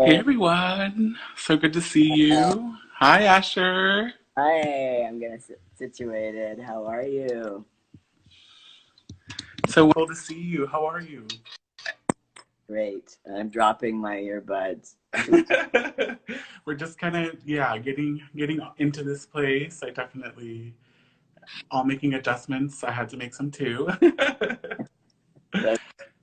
Hey Hey, everyone, so good to see you. Hi Asher. hi, I'm gonna sit situated. How are you? So wonderful to see you. How are you? Great. I'm dropping my earbuds. We're just kind of getting into this place. I definitely all making adjustments. I had to make some too. So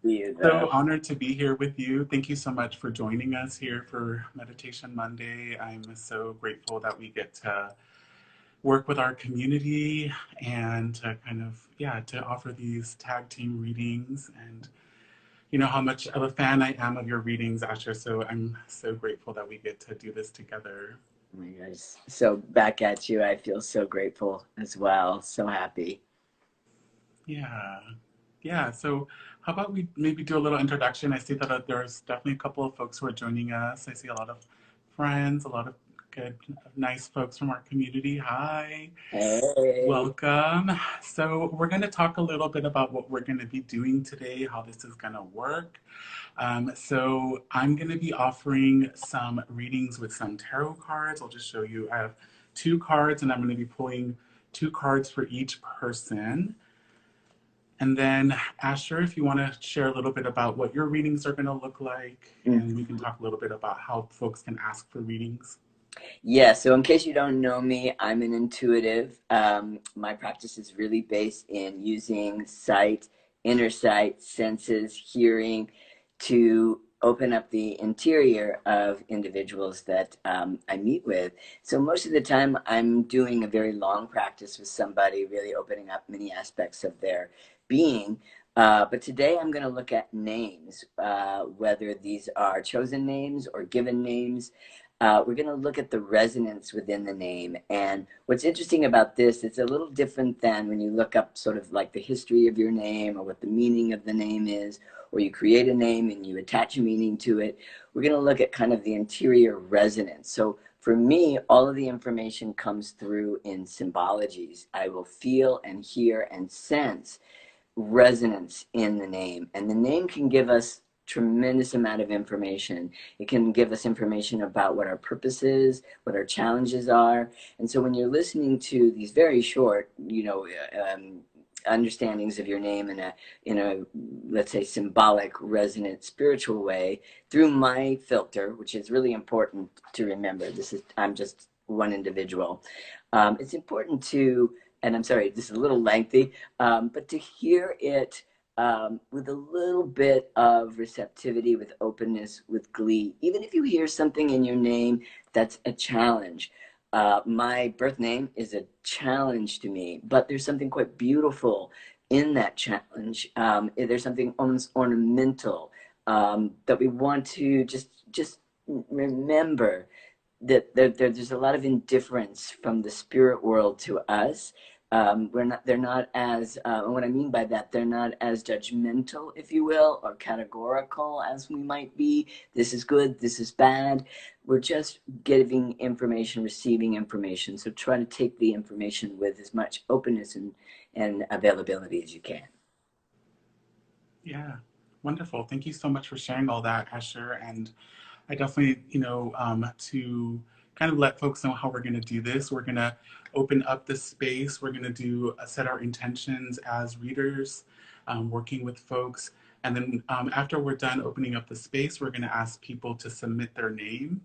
see you So though. honored to be here with you. Thank you so much for joining us here for Meditation Monday. I'm so grateful that we get to work with our community and to kind of to offer these tag team readings. And you know how much of a fan I am of your readings, Asher, so I'm so grateful that we get to do this together. Oh my gosh. So back at you. I feel so grateful as well. So happy. Yeah. Yeah, so how about we maybe do a little introduction? I see that there's definitely a couple of folks who are joining us. I see a lot of friends, a lot of good, nice folks from our community. Hi. Hey. Welcome. So, we're going to talk a little bit about what we're going to be doing today, how this is going to work. So, I'm going to be offering some readings with some tarot cards. I'll just show you. I have two cards, and I'm going to be pulling two cards for each person. And then, Asher, if you want to share a little bit about what your readings are going to look like, and we can talk a little bit about how folks can ask for readings. Yeah, so in case you don't know me, I'm an intuitive. My practice is really based in using sight, inner sight, senses, hearing to open up the interior of individuals that I meet with. So most of the time, I'm doing a very long practice with somebody, really opening up many aspects of their being. But today I'm going to look at names, whether these are chosen names or given names. We're going to look at the resonance within the name. And what's interesting about this, it's a little different than when you look up sort of like the history of your name or what the meaning of the name is, or you create a name and you attach a meaning to it. We're going to look at kind of the interior resonance. So for me, all of the information comes through in symbologies. I will feel and hear and sense resonance in the name, and the name can give us tremendous amount of information. It can give us information about what our purpose is, what our challenges are. And so when you're listening to these very short, understandings of your name in a let's say symbolic, resonant, spiritual way through my filter, which is really important to remember. This is I'm just one individual. It's important to, and I'm sorry, this is a little lengthy, but to hear it with a little bit of receptivity, with openness, with glee, even if you hear something in your name that's a challenge. My birth name is a challenge to me, but there's something quite beautiful in that challenge. There's something almost ornamental that we want to just remember that there's a lot of indifference from the spirit world to us. They're not as, what I mean by that, they're not as judgmental, if you will, or categorical as we might be. This is good, this is bad. We're just giving information, receiving information. So try to take the information with as much openness and availability as you can. Yeah, wonderful. Thank you so much for sharing all that, Asher. And I definitely, to kind of let folks know how we're going to do this, we're going to open up the space. We're going to do set our intentions as readers, working with folks. And then after we're done opening up the space, we're going to ask people to submit their name.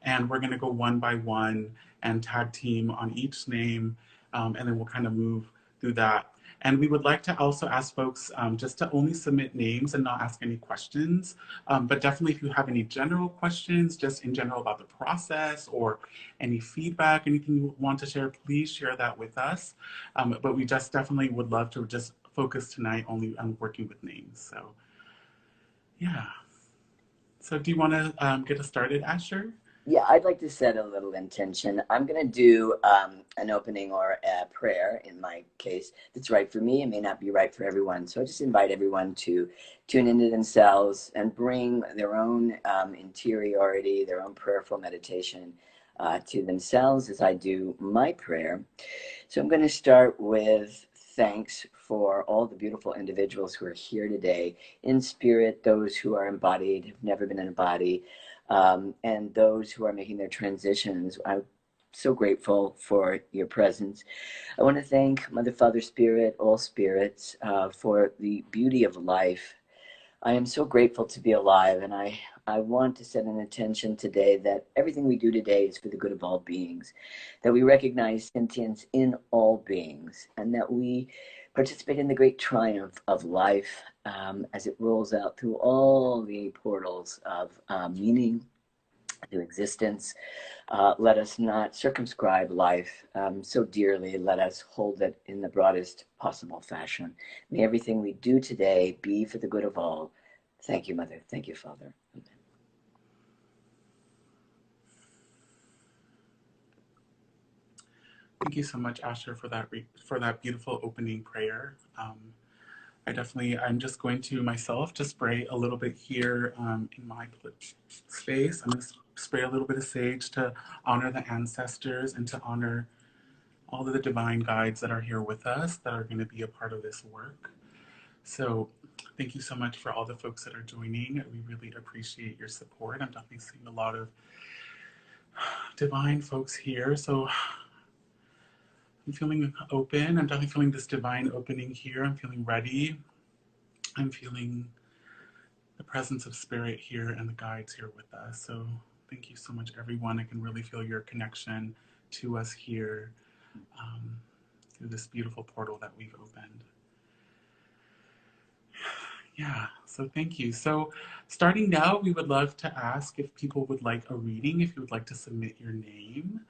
And we're going to go one by one and tag team on each name. And then we'll kind of move through that. And we would like to also ask folks just to only submit names and not ask any questions. But definitely, if you have any general questions, just in general about the process or any feedback, anything you want to share, please share that with us. But we just definitely would love to just focus tonight only on working with names. So, yeah. So, do you want to get us started, Asher? Yeah, I'd like to set a little intention. I'm going to do an opening or a prayer in my case that's right for me. It may not be right for everyone. So I just invite everyone to tune into themselves and bring their own interiority, their own prayerful meditation to themselves as I do my prayer. So I'm going to start with thanks for all the beautiful individuals who are here today in spirit, those who are embodied, have never been in a body, and those who are making their transitions. I'm so grateful for your presence. I want to thank Mother, Father, Spirit, all spirits, for the beauty of life. I am so grateful to be alive, and I want to set an intention today that everything we do today is for the good of all beings, that we recognize sentience in all beings, and that we participate in the great triumph of life as it rolls out through all the portals of meaning to existence. Let us not circumscribe life so dearly. Let us hold it in the broadest possible fashion. May everything we do today be for the good of all. Thank you, Mother. Thank you, Father. Thank you so much, Asher, for that beautiful opening prayer. I'm just going to myself to spray a little bit here in my space. I'm going to spray a little bit of sage to honor the ancestors and to honor all of the divine guides that are here with us that are going to be a part of this work. So thank you so much for all the folks that are joining. We really appreciate your support. I'm definitely seeing a lot of divine folks here. So I'm feeling open. I'm definitely feeling this divine opening here. I'm feeling ready. I'm feeling the presence of spirit here and the guides here with us. So thank you so much, everyone. I can really feel your connection to us here through this beautiful portal that we've opened. Yeah, so thank you. So starting now, we would love to ask if people would like a reading, if you would like to submit your name.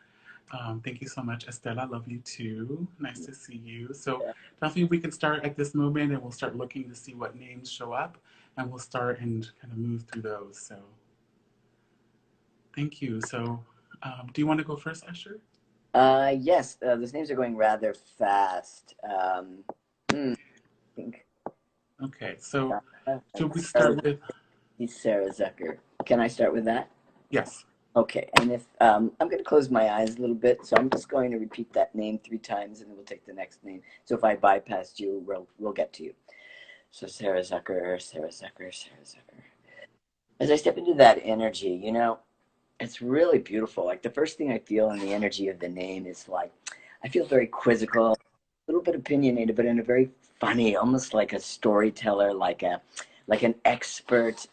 Thank you so much, Estella. Love you too. Nice to see you. So definitely we can start at this moment and we'll start looking to see what names show up and we'll start and kind of move through those. So thank you. So do you want to go first, Asher? Yes, those names are going rather fast. I think Okay, so should and we start with, Sarah Zucker. Can I start with that? yes. Okay, and if I'm going to close my eyes a little bit, so I'm just going to repeat that name 3 times, and then we'll take the next name. So if I bypassed you, we'll get to you. So Sarah Zucker, Sarah Zucker, Sarah Zucker. As I step into that energy, it's really beautiful. Like the first thing I feel in the energy of the name is like I feel very quizzical, a little bit opinionated, but in a very funny, almost like a storyteller, like an expert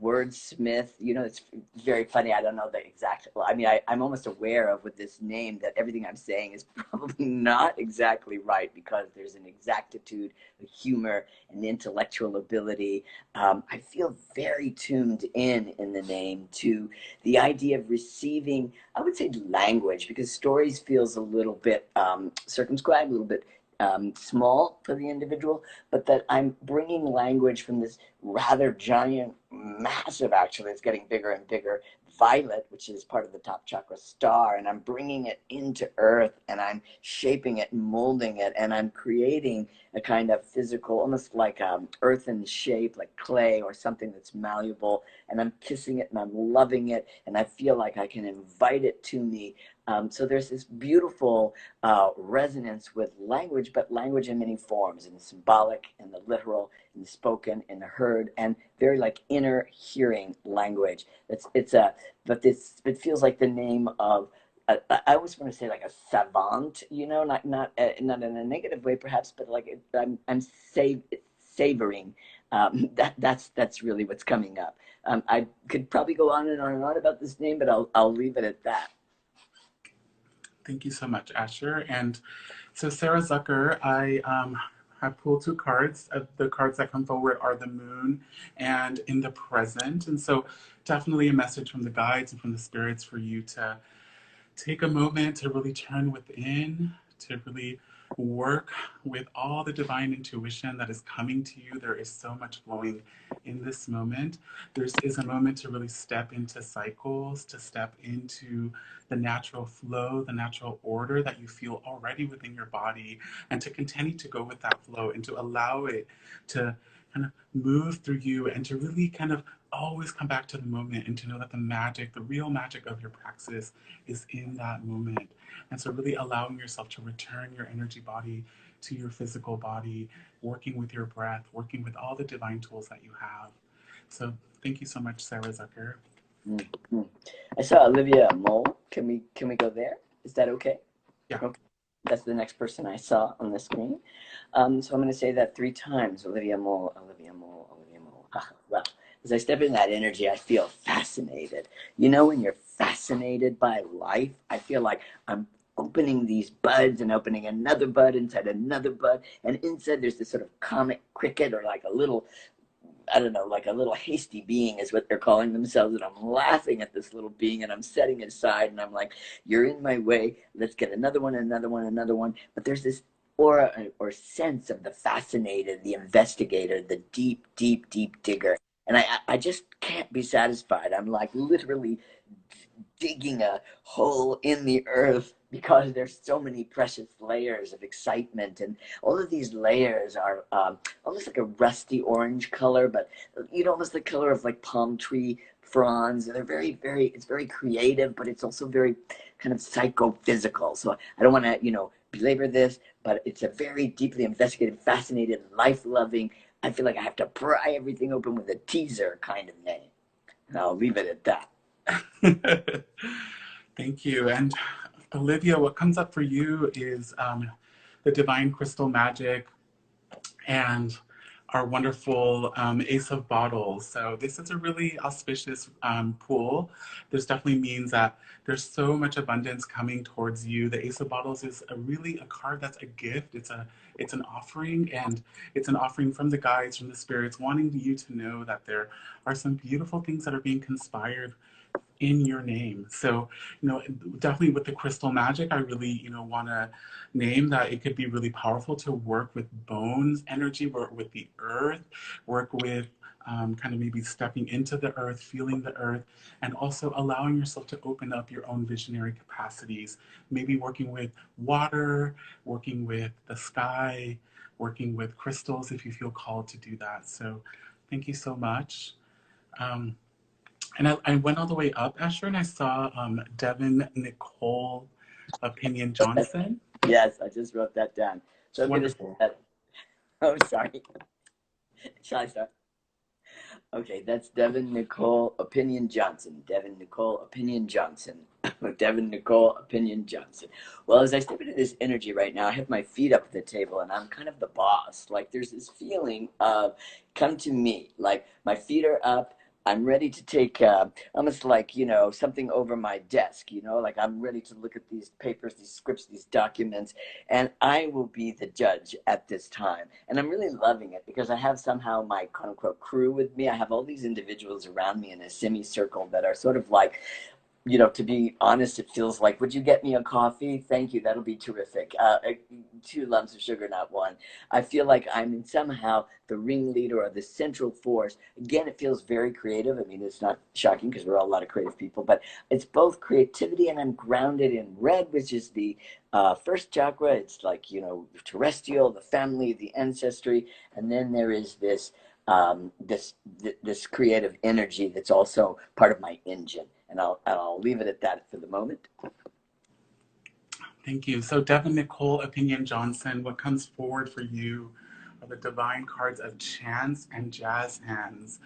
wordsmith. It's very funny. I don't know the exact. Well, I mean, I'm almost aware of with this name that everything I'm saying is probably not exactly right because there's an exactitude, a humor, an intellectual ability. I feel very tuned in the name to the idea of receiving. I would say language because stories feels a little bit circumscribed, a little bit small for the individual, but that I'm bringing language from this rather giant, massive, actually, it's getting bigger and bigger, violet, which is part of the top chakra star, and I'm bringing it into earth, and I'm shaping it and molding it, and I'm creating a kind of physical, almost like earthen shape, like clay or something that's malleable, and I'm kissing it and I'm loving it, and I feel like I can invite it to me. So there's this beautiful resonance with language, but language in many forms, in the symbolic, in the literal, in the spoken, in the heard, and very like inner hearing language. It feels like the name of. I always want to say like a savant, not in a negative way perhaps, but like I'm savoring. That's really what's coming up. I could probably go on and on and on about this name, but I'll leave it at that. Thank you so much, Asher. And so Sarah Zucker, I have pulled 2 cards. The cards that come forward are the moon and in the present. And so definitely a message from the guides and from the spirits for you to take a moment to really turn within, to really work with all the divine intuition that is coming to you. There is so much flowing in this moment. There is a moment to really step into cycles, to step into the natural flow, the natural order that you feel already within your body, and to continue to go with that flow and to allow it to kind of move through you and to really kind of always come back to the moment and to know that the magic, the real magic of your praxis is in that moment. And so really allowing yourself to return your energy body to your physical body, working with your breath, working with all the divine tools that you have. So thank you so much, Sarah Zucker. Mm-hmm. I saw Olivia Mole. Can we go there? Is that okay? Yeah. Okay. That's the next person I saw on the screen. So I'm going to say that 3 times. Olivia Mole, Olivia Mole, Olivia Mole. Well, as I step in that energy, I feel fascinated. You know, when you're fascinated by life, I feel like I'm opening these buds and opening another bud inside another bud. And inside there's this sort of comic cricket or like a little, I don't know, like a little hasty being is what they're calling themselves. And I'm laughing at this little being and I'm setting it aside and I'm like, you're in my way. Let's get another one, another one, another one. But there's this aura or sense of the fascinated, the investigator, the deep, deep, deep digger. And I just can't be satisfied. I'm like literally digging a hole in the earth because there's so many precious layers of excitement, and all of these layers are almost like a rusty orange color, but you know, almost the color of like palm tree fronds. They're very, very. It's very creative, but it's also very kind of psychophysical. So I don't want to, you know, belabor this, but it's a very deeply investigated, fascinated, life-loving. I feel like I have to pry everything open with a teaser kind of name, and I'll leave it at that. Thank you. And Olivia, what comes up for you is the Divine Crystal Magic and our wonderful Ace of Bottles. So this is a really auspicious pool. This definitely means that there's so much abundance coming towards you. The Ace of Bottles is really a card that's a gift. It's an offering, and it's an offering from the guides, from the spirits, wanting you to know that there are some beautiful things that are being conspired in your name. So, definitely with the crystal magic, I really, want to name that it could be really powerful to work with bones energy, work with the earth, work with kind of maybe stepping into the earth, feeling the earth, and also allowing yourself to open up your own visionary capacities. Maybe working with water, working with the sky, working with crystals if you feel called to do that. So, thank you so much. Um, and I went all the way up, Asher, and I saw Devin Nicole Opinion Johnson. Yes, I just wrote that down. So I'm going to say Wonderful. that. Oh, sorry. Shall I start? Okay, that's Devin Nicole Opinion Johnson. Devin Nicole Opinion Johnson. Devin Nicole Opinion Johnson. Well, as I step into this energy right now, I have my feet up at the table and I'm kind of the boss. Like there's this feeling of come to me. Like my feet are up. I'm ready to take almost like, you know, something over my desk, you know, like I'm ready to look at these papers, these scripts, these documents, and I will be the judge at this time. And I'm really loving it because I have somehow my quote unquote crew with me. I have all these individuals around me in a semicircle that are sort of like, you know, to be honest, it feels like, would you get me a coffee? Thank you. That'll be terrific. 2 lumps of sugar, not one. I feel like I'm in somehow the ringleader or the central force. Again, it feels very creative. I mean, it's not shocking because we're all a lot of creative people, but it's both creativity and I'm grounded in red, which is the first chakra. It's like, you know, terrestrial, the family, the ancestry. And then there is this this creative energy that's also part of my engine. And I'll leave it at that for the moment. Thank you. So, Devin Nicole Opinion Johnson, what comes forward for you are the divine cards of chance and jazz hands.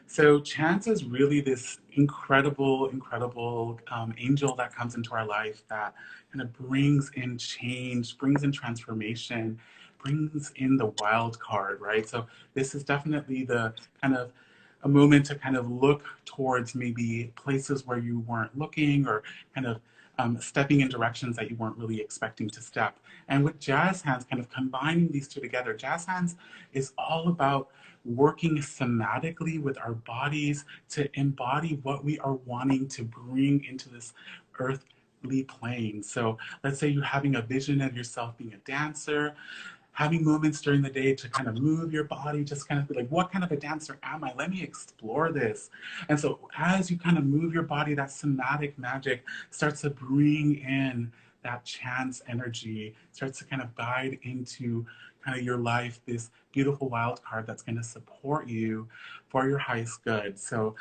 So chance is really this incredible, incredible angel that comes into our life that kind of brings in change, brings in transformation, brings in the wild card, right? So this is definitely the kind of a moment to kind of look towards maybe places where you weren't looking or kind of stepping in directions that you weren't really expecting to step. And with jazz hands, kind of combining these two together, jazz hands is all about working somatically with our bodies to embody what we are wanting to bring into this earthly plane. So let's say you're having a vision of yourself being a dancer, having moments during the day to kind of move your body, just kind of be like, what kind of a dancer am I? Let me explore this. And so as you kind of move your body, that somatic magic starts to bring in that chance energy, starts to kind of guide into kind of your life, this beautiful wild card that's going to support you for your highest good. So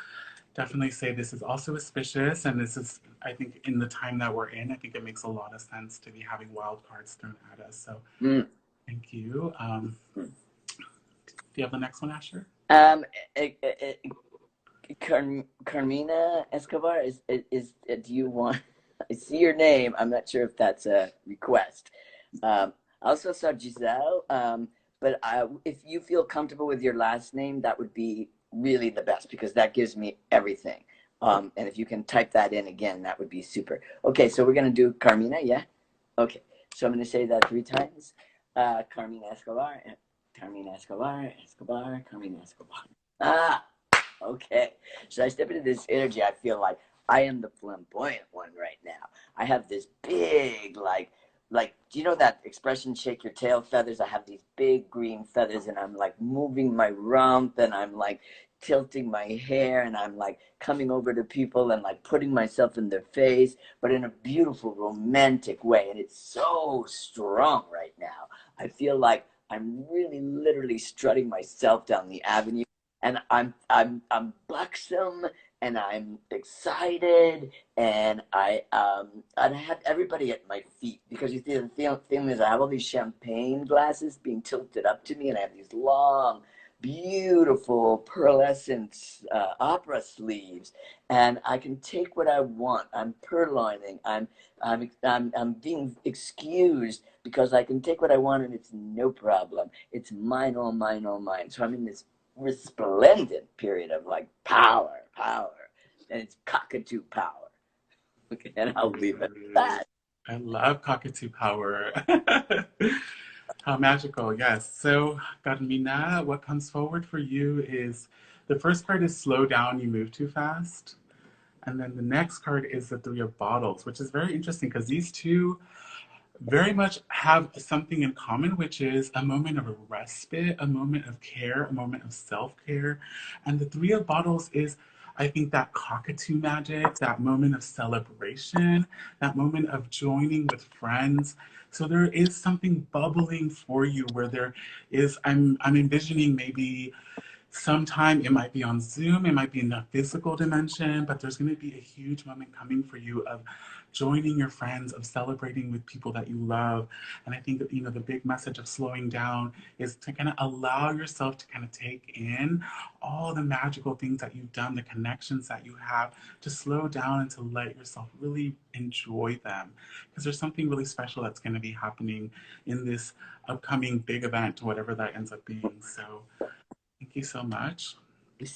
definitely say this is also auspicious, and this is, I think, in the time that we're in, I think it makes a lot of sense to be having wild cards thrown at us. So Mm. thank you. Do you have the next one, Asher? Um, eh, eh, eh, Carmina Escobar do you want? I see your name. I'm not sure if that's a request. I also saw Giselle, but if you feel comfortable with your last name, that would be really the best because that gives me everything. And if you can type that in again, that would be super. Okay, so we're gonna do Carmina, yeah? Okay, so I'm gonna say that 3 times. Carmina Escobar, Carmina Escobar, Escobar, Carmina Escobar. Ah, okay. So I step into this energy. I feel like I am the flamboyant one right now. I have this big, do you know that expression, shake your tail feathers? I have these big green feathers and I'm like moving my rump and I'm like tilting my hair and I'm like coming over to people and like putting myself in their face, but in a beautiful, romantic way. And it's so strong right now. I feel like I'm really literally strutting myself down the avenue and I'm buxom and I'm excited and I have everybody at my feet because you see the thing is I have all these champagne glasses being tilted up to me and I have these long beautiful pearlescent opera sleeves and I can take what I want. I'm purloining. I'm being excused because I can take what I want and it's no problem. It's mine, all mine, all mine. So I'm in this resplendent period of like power, and it's cockatoo power. Okay, and I'll leave it at that. I love cockatoo power. How magical, yes. So, Carmina, what comes forward for you is the first card is slow down, you move too fast. And then the next card is the Three of Bottles, which is very interesting because these two very much have something in common, which is a moment of a respite, a moment of care, a moment of self care. And the Three of Bottles is, I think, that cockatoo magic, that moment of celebration, that moment of joining with friends. So there is something bubbling for you where there is, I'm envisioning maybe sometime it might be on Zoom, it might be in the physical dimension, but there's going to be a huge moment coming for you of joining your friends, of celebrating with people that you love. And I think that, the big message of slowing down is to kind of allow yourself to kind of take in all the magical things that you've done, the connections that you have, to slow down and to let yourself really enjoy them. Because there's something really special that's going to be happening in this upcoming big event, whatever that ends up being. So, thank you so much. It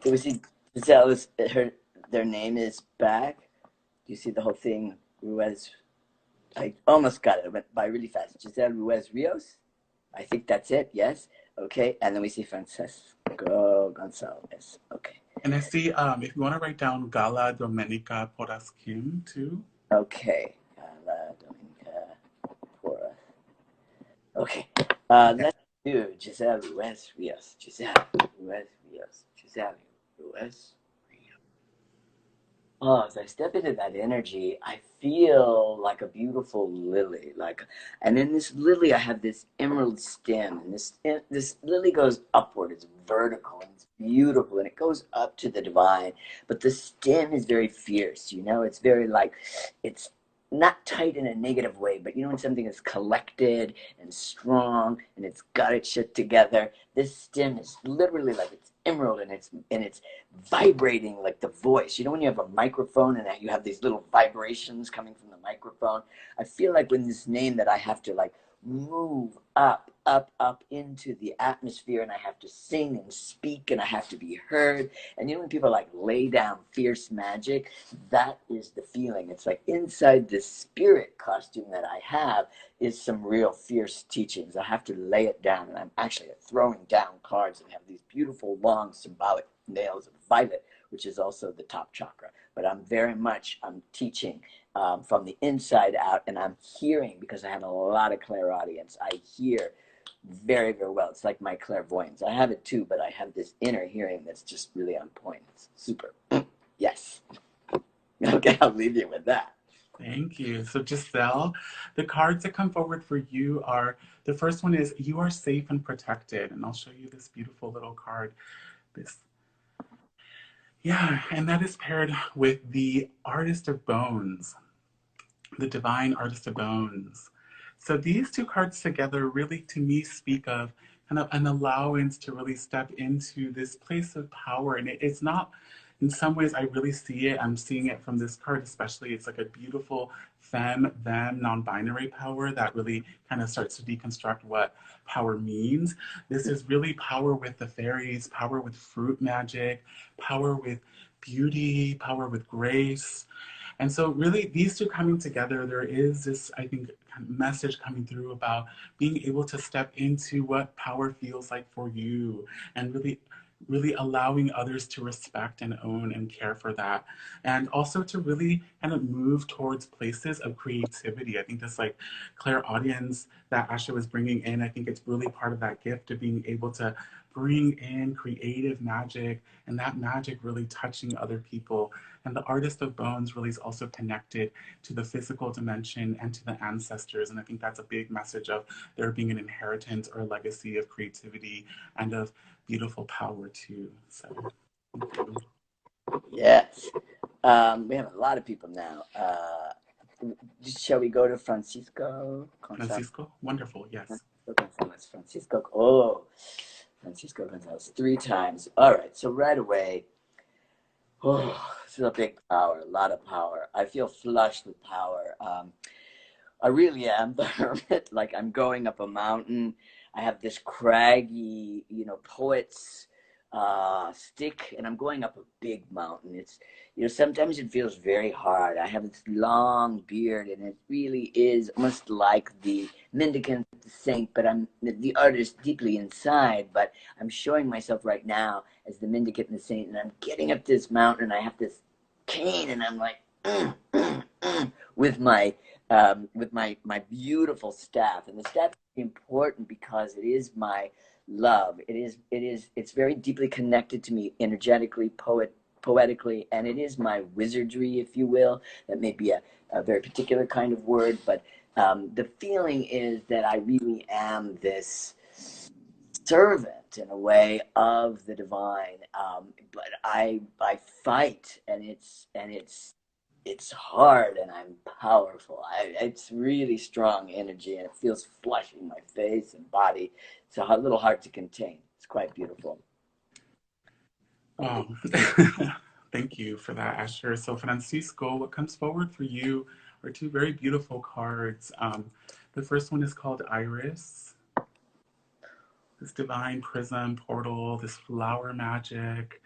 was Giselle's her their name is back. Do you see the whole thing? Ruiz, I almost got it. It went by really fast. Giselle Ruiz Rios. I think that's it. Yes. Okay. And then we see Francesco Gonzalez. Okay. And I see if you want to write down Gala Domenica Poraskim too. Okay. La Dominica Pora. Okay. Yeah. Let's do Giselle Ruiz Rios. Giselle Ruiz Rios. Giselle Ruiz. Oh, as I step into that energy, I feel like a beautiful lily. And in this lily, I have this emerald stem, and this lily goes upward. It's vertical and it's beautiful, and it goes up to the divine. But the stem is very fierce. It's very it's not tight in a negative way, but when something is collected and strong and it's got its shit together. This stem is literally like it's emerald, and it's vibrating like the voice. When you have a microphone and that you have these little vibrations coming from the microphone. I feel like with this name that I have to like move up into the atmosphere, and I have to sing and speak, and I have to be heard. And when people like lay down fierce magic, that is the feeling. It's like inside this spirit costume that I have is some real fierce teachings. I have to lay it down, and I'm actually throwing down cards and have these beautiful long symbolic nails of violet, which is also the top chakra. But I'm teaching from the inside out, and I'm hearing because I have a lot of clairaudience. I hear very, very well. It's like my clairvoyance. I have it too, but I have this inner hearing that's just really on point. It's super. Yes. Okay, I'll leave you with that. Thank you. So, Giselle, the cards that come forward for you are the first one is you are safe and protected. And I'll show you this beautiful little card. This, yeah, and that is paired with the Artist of Bones, the Divine Artist of Bones. So these two cards together really, to me, speak of an allowance to really step into this place of power. And it's not, in some ways, I really see it. I'm seeing it from this card, especially. It's like a beautiful femme, them, non binary power that really kind of starts to deconstruct what power means. This is really power with the fairies, power with fruit magic, power with beauty, power with grace. And so, really, these two coming together, there is this, I think, kind of message coming through about being able to step into what power feels like for you and really allowing others to respect and own and care for that. And also to really kind of move towards places of creativity. I think this like clairaudience that Asha was bringing in, I think it's really part of that gift of being able to bring in creative magic and that magic really touching other people. And the artist of bones really is also connected to the physical dimension and to the ancestors. And I think that's a big message of there being an inheritance or a legacy of creativity and of beautiful power too. So thank you. Yes. We have a lot of people now. Shall we go to Francisco? Francisco, wonderful, yes. Francisco. Oh, Francisco Gonzalez 3 times. All right. So right away, oh, this is a big power, a lot of power. I feel flushed with power. I really am the hermit. Like I'm going up a mountain. I have this craggy, poet's stick, and I'm going up a big mountain. It's, sometimes it feels very hard. I have this long beard, and it really is almost like the mendicant saint, but I'm the artist deeply inside. But I'm showing myself right now as the mendicant and the saint, and I'm getting up this mountain. And I have this cane, and I'm like, with my my beautiful staff. And the staff is important because it is my love. It's very deeply connected to me energetically, poetically, and it is my wizardry, if you will. That may be a very particular kind of word, but the feeling is that I really am this servant in a way of the divine, but I fight, and it's hard, and I'm powerful. It's really strong energy, and it feels flush in my face and body. It's a little hard to contain. It's quite beautiful. Wow. Thank you for that, Asher. So, Francisco, what comes forward for you are 2 very beautiful cards. The first one is called Iris, this divine prism portal, this flower magic.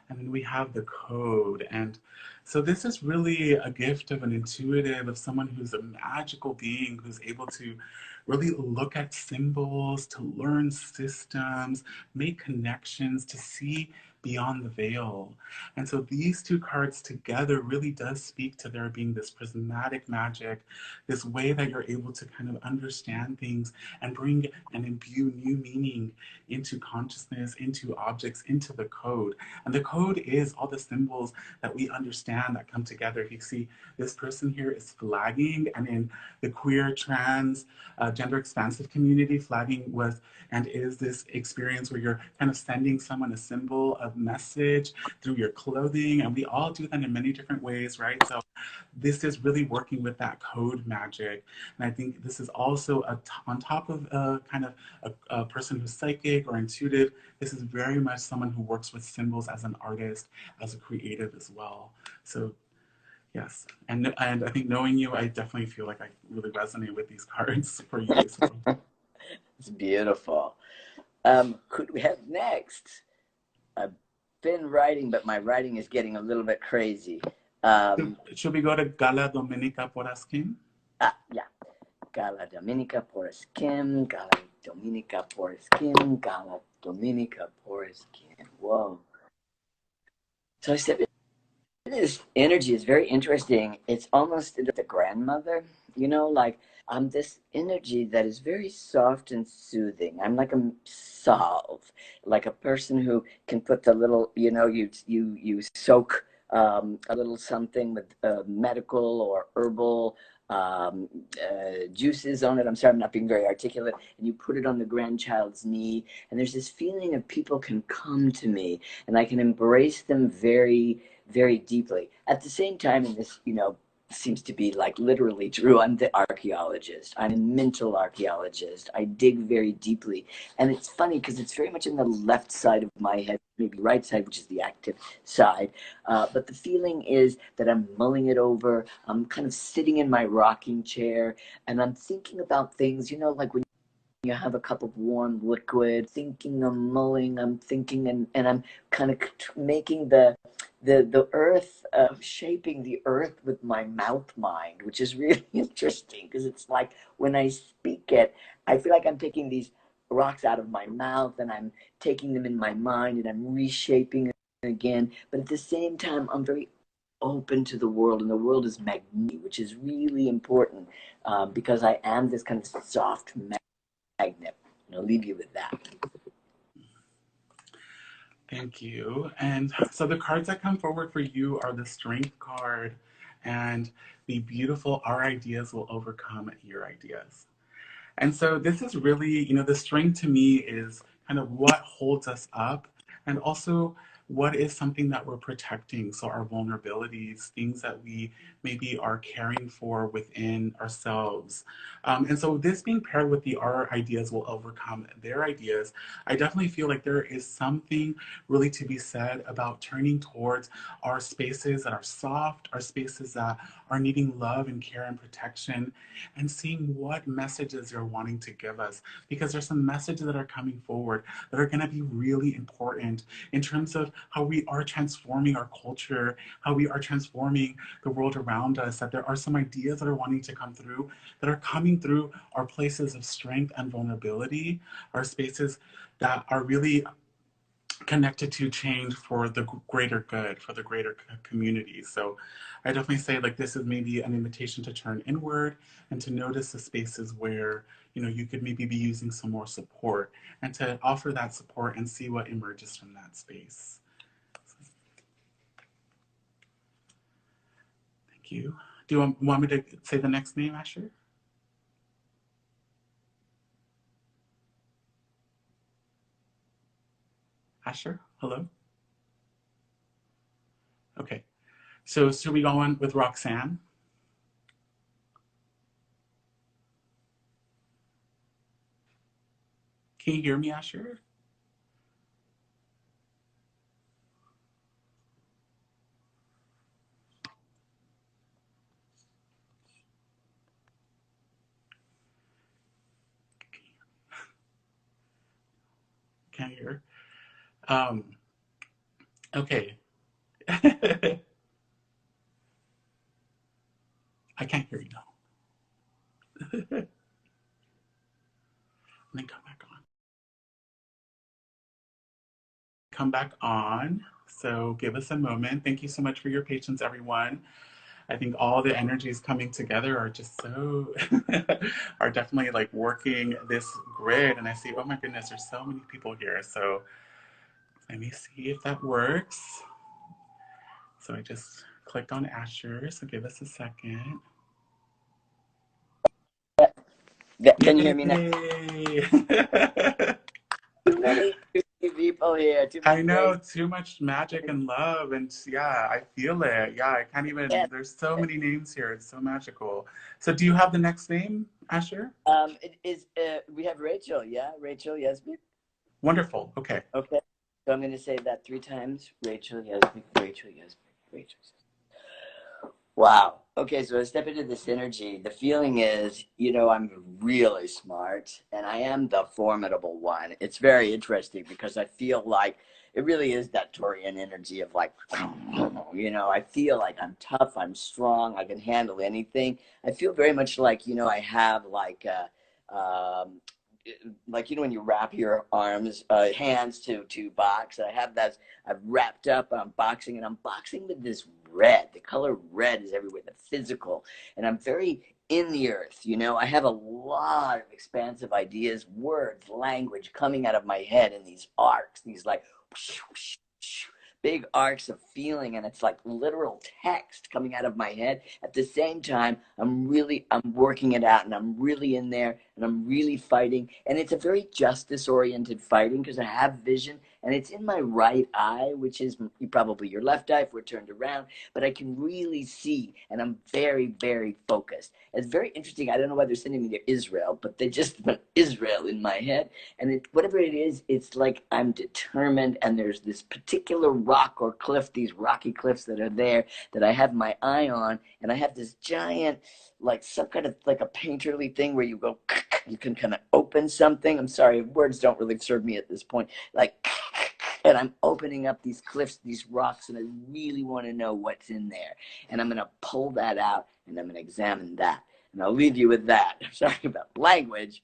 And then we have the code. And so this is really a gift of an intuitive, of someone who's a magical being who's able to really look at symbols, to learn systems, make connections, to see beyond the veil. And so these 2 cards together really does speak to there being this prismatic magic, this way that you're able to kind of understand things and bring and imbue new meaning into consciousness, into objects, into the code. And the code is all the symbols that we understand that come together. You see, this person here is flagging, and in the queer, trans, gender expansive community, flagging was and is this experience where you're kind of sending someone a symbol, a message through your clothing, and we all do that in many different ways, right? So this is really working with that code magic. And I think this is also on top of kind of a person who's psychic or intuitive. This is very much someone who works with symbols as an artist, as a creative as well. So yes, and I think knowing you, I definitely feel like I really resonate with these cards for you as well. It's beautiful. Who do we have next? I've been writing, but my writing is getting a little bit crazy. Should we go to Gala Dominica Poraskin? Yeah. Gala Dominica Poraskin, Gala Dominica Poraskin, Gala Dominica Poraskin. Whoa. So I said, this energy is very interesting. It's almost the grandmother, like I'm this energy that is very soft and soothing. I'm like a salve, like a person who can put the little, you soak a little something with medical or herbal juices on it. I'm sorry, I'm not being very articulate. And you put it on the grandchild's knee, and there's this feeling of people can come to me, and I can embrace them very, very deeply. At the same time, in this, seems to be like literally true. I'm the archaeologist. I'm a mental archaeologist. I dig very deeply. And it's funny because it's very much in the left side of my head, maybe right side, which is the active side. But the feeling is that I'm mulling it over. I'm kind of sitting in my rocking chair and I'm thinking about things, you know, like when you have a cup of warm liquid, thinking, I'm mulling, I'm thinking, and I'm kind of making the earth, shaping the earth with my mouth mind, which is really interesting because it's like when I speak it, I feel like I'm taking these rocks out of my mouth and I'm taking them in my mind and I'm reshaping it again. But at the same time, I'm very open to the world, and the world is magnetic, which is really important because I am this kind of soft magnet. I'll leave you with that. Thank you. And so the cards that come forward for you are the Strength card and the beautiful Our Ideas Will Overcome Your Ideas. And so this is really, the strength to me is kind of what holds us up and also what is something that we're protecting. So our vulnerabilities, things that we maybe are caring for within ourselves. And so this being paired with the Our Ideas Will Overcome Their Ideas, I definitely feel like there is something really to be said about turning towards our spaces that are soft, our spaces that are needing love and care and protection, and seeing what messages they're wanting to give us. Because there's some messages that are coming forward that are going to be really important in terms of how we are transforming our culture, how we are transforming the world around us, that there are some ideas that are wanting to come through, that are coming through our places of strength and vulnerability, our spaces that are really connected to change for the greater good, for the greater community. So I definitely say like this is maybe an invitation to turn inward and to notice the spaces where you could maybe be using some more support and to offer that support and see what emerges from that space. Thank you. Do you want me to say the next name, Asher? Asher, hello. Okay. So should we go on with Roxanne? Can you hear me, Asher? Can't hear. Um, okay. I can't hear you now. Let me come back on. Come back on. So give us a moment. Thank you so much for your patience, everyone. I think all the energies coming together are just so, are definitely like working this grid. And I see, oh my goodness, there's so many people here. So let me see if that works. So I just clicked on Asher. So give us a second. Can you hear me now? Yay! Too many people here. Too I many know, graces. too much magic and love, and yeah, I feel it. Yeah, I can't even. Yes. There's so many names here. It's so magical. So, do you have the next name, Asher? It is. We have Rachel. Yeah, Rachel Yasmin. Wonderful. Okay. Okay. So I'm going to say that 3 times. Rachel Yasmin. Rachel Yasmin. Rachel. Wow. Okay, so I step into this energy. The feeling is, I'm really smart and I am the formidable one. It's very interesting because I feel like it really is that Taurian energy of like, I feel like I'm tough, I'm strong, I can handle anything. I feel very much like, I have like when you wrap your arms hands to box. I have that. I've wrapped up, I'm boxing, and I'm boxing with this red. The color red is everywhere, the physical, and I'm very in the earth. I have a lot of expansive ideas, words, language coming out of my head in these arcs, these like big arcs of feeling, and it's like literal text coming out of my head. At the same time, I'm working it out, and I'm really in there. and I'm really fighting. And it's a very justice-oriented fighting because I have vision, and it's in my right eye, which is probably your left eye if we're turned around, but I can really see, and I'm very, very focused. It's very interesting. I don't know why they're sending me to Israel, but they just put Israel in my head. And whatever it is, it's like I'm determined, and there's this particular rock or cliff, these rocky cliffs that are there that I have my eye on, and I have this giant, like some kind of like a painterly thing where you go, you can kind of open something. I'm sorry, words don't really serve me at this point. Like, and I'm opening up these cliffs, these rocks, and I really want to know what's in there. And I'm going to pull that out, and I'm going to examine that. And I'll leave you with that. I'm sorry about language.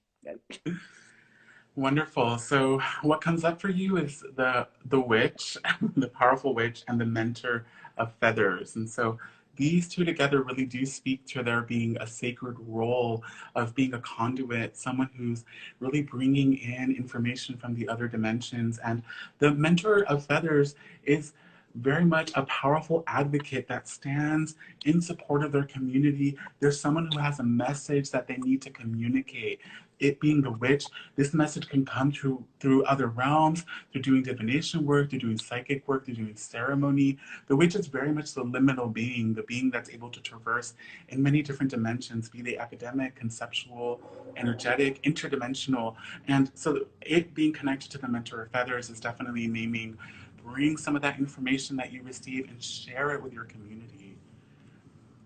Wonderful. So what comes up for you is the witch, the powerful witch, and the mentor of feathers. And so these two together really do speak to there being a sacred role of being a conduit, someone who's really bringing in information from the other dimensions. And the mentor of feathers is very much a powerful advocate that stands in support of their community. There's someone who has a message that they need to communicate. It being the witch, this message can come through other realms, through doing divination work, through doing psychic work, through doing ceremony. The witch is very much the liminal being, the being that's able to traverse in many different dimensions, be they academic, conceptual, energetic, interdimensional. And so it being connected to the mentor of feathers is definitely naming, bring some of that information that you receive and share it with your community.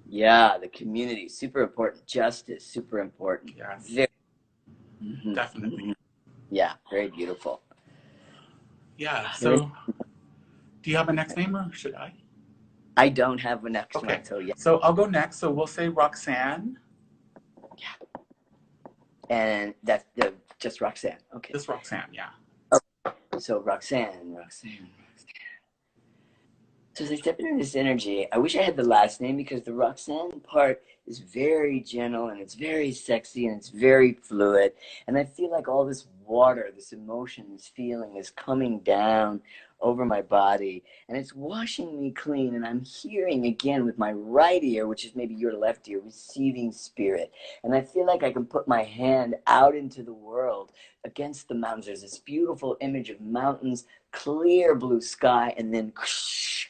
Yeah, the community, super important. Justice, super important. Yes, Very, definitely. yeah, very beautiful. Yeah, Very, so do you have a next name or should I? I don't have a next Okay, one, so yeah. so I'll go next. So we'll say Roxanne. And that's just Roxanne. Okay. This Roxanne, yeah. So Roxanne. So as I step into this energy, I wish I had the last name because the Roxanne part is very gentle and it's very sexy and it's very fluid. And I feel like all this water, this emotion, this feeling is coming down over my body and it's washing me clean. And I'm hearing again with my right ear, which is maybe your left ear, receiving spirit. And I feel like I can put my hand out into the world against the mountains. There's this beautiful image of mountains, clear blue sky, and then